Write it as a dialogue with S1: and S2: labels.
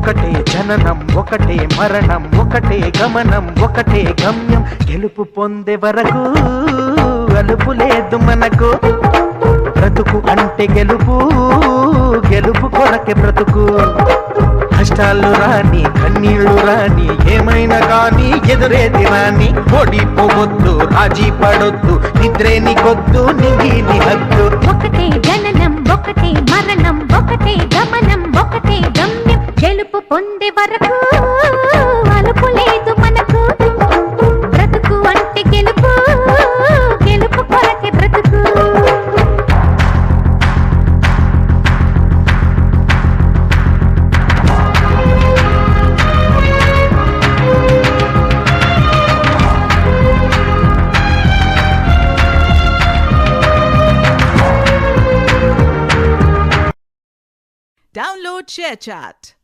S1: ఒకటే జననం ఒకటే మరణం ఒకటే గమనం ఒకటే గమ్యం గెలుపు పొందే వరకు అలుపు లేదు మనకు బ్రతుకు అంటే గెలుపు గెలుపు కొరకే బ్రతుకు కష్టాలు రాని కన్నీళ్లు రాని ఏమైనా కానీ ఎదురేది రాని ఓడిపోవద్దు రాజీ పడొద్దు నిద్రే నీకొద్దు నింగి హద్దు
S2: ఒకటే జననం ఒకటే మరణం ఒకటే గమనం ఒకటే గమ్యం గెలుపు పొందే వరకు అలుపు లేదు మనకు బ్రతుకు అంటే గెలుపు గెలుపు కొరకే బ్రతుకు
S3: Download ShareChat.